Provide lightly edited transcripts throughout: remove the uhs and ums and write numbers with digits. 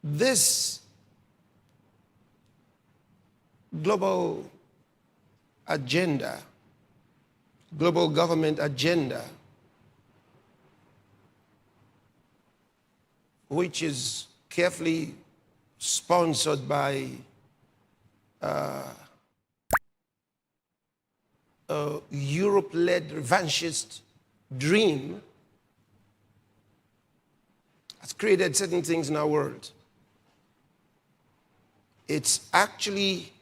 This global agenda, global government agenda, which is carefully sponsored by a Europe-led revanchist dream, has created certain things in our world. It's actually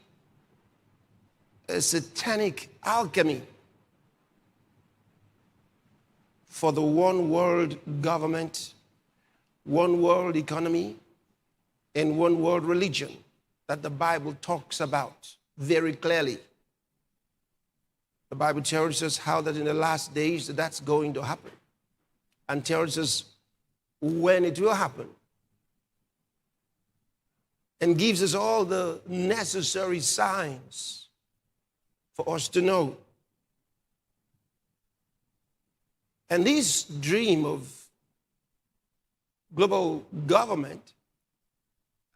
a satanic alchemy for the one world government, one world economy, and one world religion that the Bible talks about very clearly. The Bible tells us how that in the last days that's going to happen, and tells us when it will happen, and gives us all the necessary signs for us to know. And this dream of global government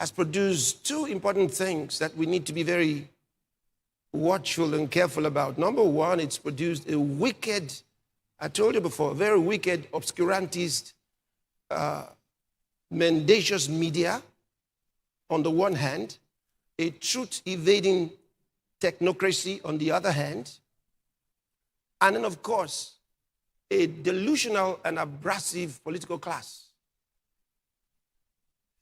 has produced two important things that we need to be very watchful and careful about. Number one, it's produced a wicked, I told you before, very wicked, obscurantist, mendacious media on the one hand, a truth-evading technocracy on the other hand, and then, of course, a delusional and abrasive political class.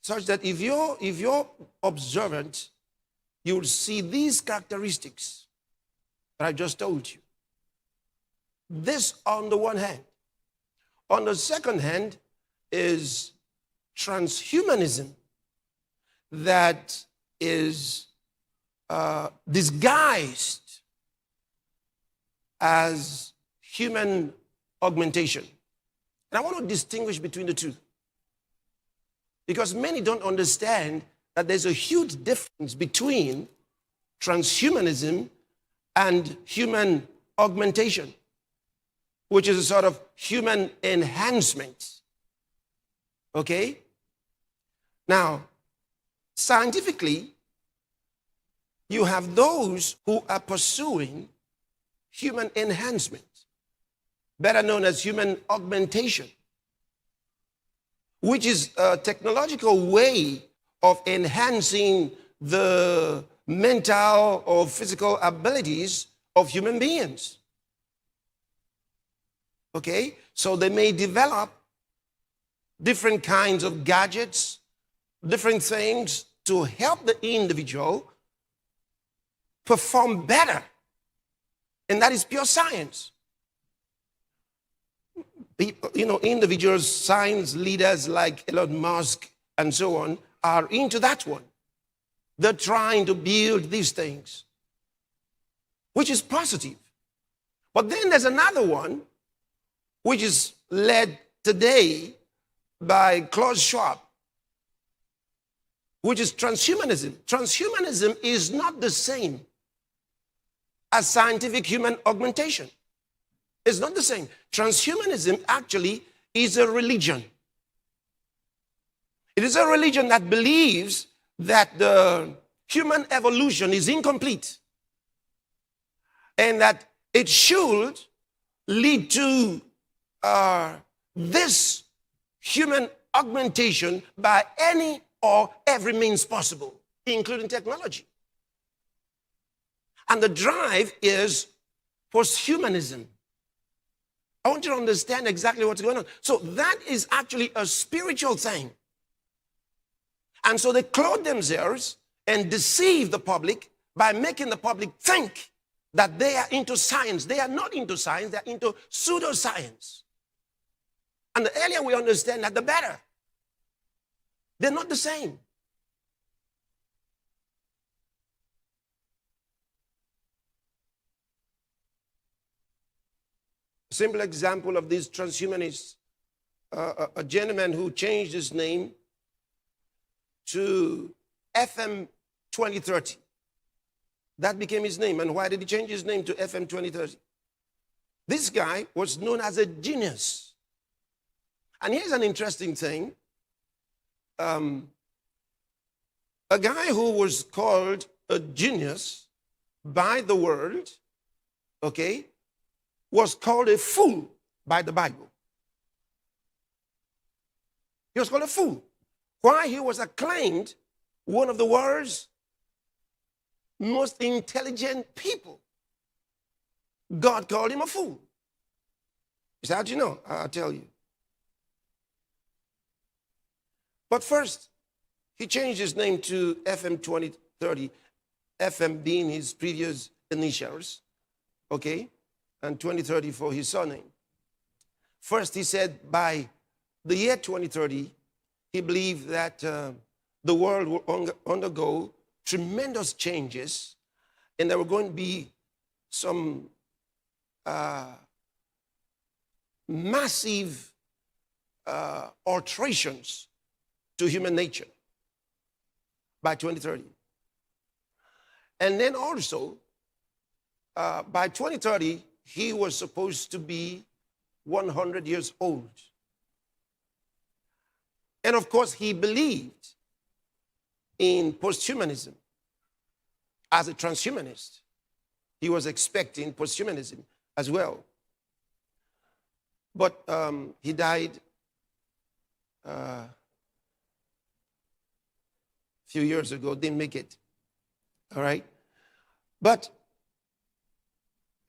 Such that if you're observant, you'll see these characteristics that I just told you. This on the one hand. On the second hand is transhumanism that is disguised as human augmentation. And I want to distinguish between the two, because many don't understand that there's a huge difference between transhumanism and human augmentation, which is a sort of human enhancement. Okay? Now, scientifically, you have those who are pursuing human enhancement, better known as human augmentation, which is a technological way of enhancing the mental or physical abilities of human beings. Okay? So they may develop different kinds of gadgets, different things to help the individual perform better. And that is pure science. People, individuals, science leaders like Elon Musk and so on are into that one. They're trying to build these things, which is positive. But then there's another one, which is led today by Klaus Schwab, which is transhumanism. Transhumanism is not the same as scientific human augmentation. It's not the same. Transhumanism actually is a religion. It is a religion that believes that the human evolution is incomplete and that it should lead to this human augmentation by any or every means possible, including technology. And the drive is posthumanism. I want you to understand exactly what's going on. So that is actually a spiritual thing. And so they clothe themselves and deceive the public by making the public think that they are into science. They are not into science, they're into pseudoscience. And the earlier we understand that, the better. They're not the same. Simple example of these transhumanists, a gentleman who changed his name to FM 2030. That became his name. And why did he change his name to FM 2030? This guy was known as a genius. And here's an interesting thing. A guy who was called a genius by the world, okay, was called a fool by the Bible. He was called a fool. Why? He was acclaimed one of the world's most intelligent people. God called him a fool. You say, how'd you know? I'll tell you. But first, he changed his name to FM 2030, FM being his previous initials, okay, and 2030 for his surname. First, he said by the year 2030, he believed that the world will undergo tremendous changes, and there were going to be some massive alterations to human nature by 2030. And then also, by 2030, he was supposed to be 100 years old. And of course, he believed in posthumanism as a transhumanist. He was expecting posthumanism as well. But he died a few years ago, didn't make it. All right? But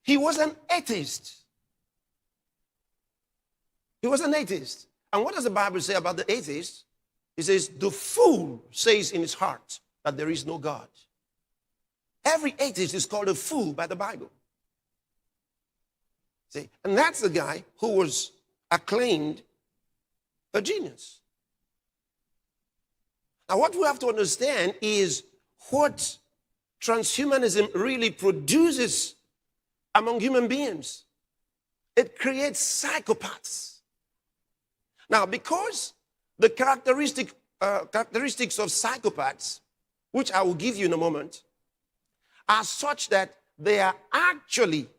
he was an atheist. He was an atheist. And what does the Bible say about the atheist? It says, the fool says in his heart that there is no God. Every atheist is called a fool by the Bible. See? And that's the guy who was acclaimed a genius. Now, what we have to understand is what transhumanism really produces among human beings. It creates psychopaths. Now, because the characteristics of psychopaths, which I will give you in a moment, are such that they are actually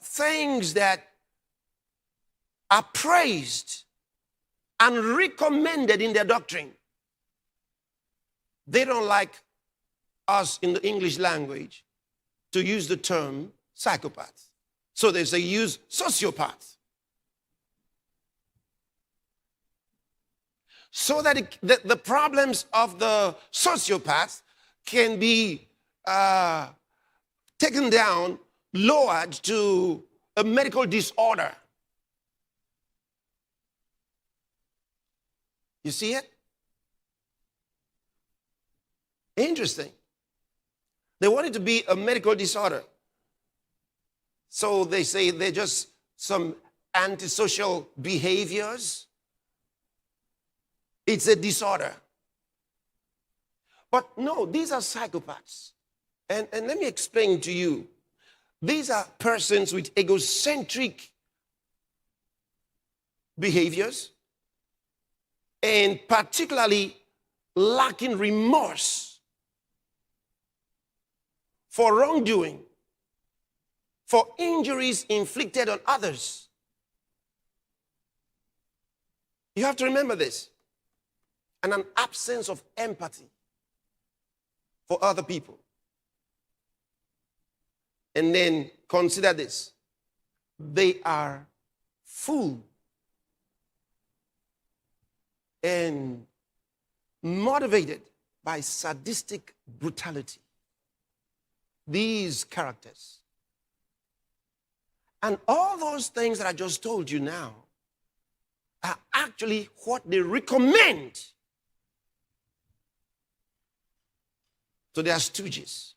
things that are praised and recommended in their doctrine. They don't like us in the English language to use the term psychopath. So they say use sociopath. So that the problems of the sociopath can be taken down, lowered to a medical disorder. You see it? Interesting. They want it to be a medical disorder. So they say they're just some antisocial behaviors. It's a disorder. But no, these are psychopaths. And let me explain to you. These are persons with egocentric behaviors and particularly lacking remorse for wrongdoing, for injuries inflicted on others. You have to remember this. And an absence of empathy for other people. And then consider this. They are full and motivated by sadistic brutality. These characters. And all those things that I just told you now are actually what they recommend to their stooges.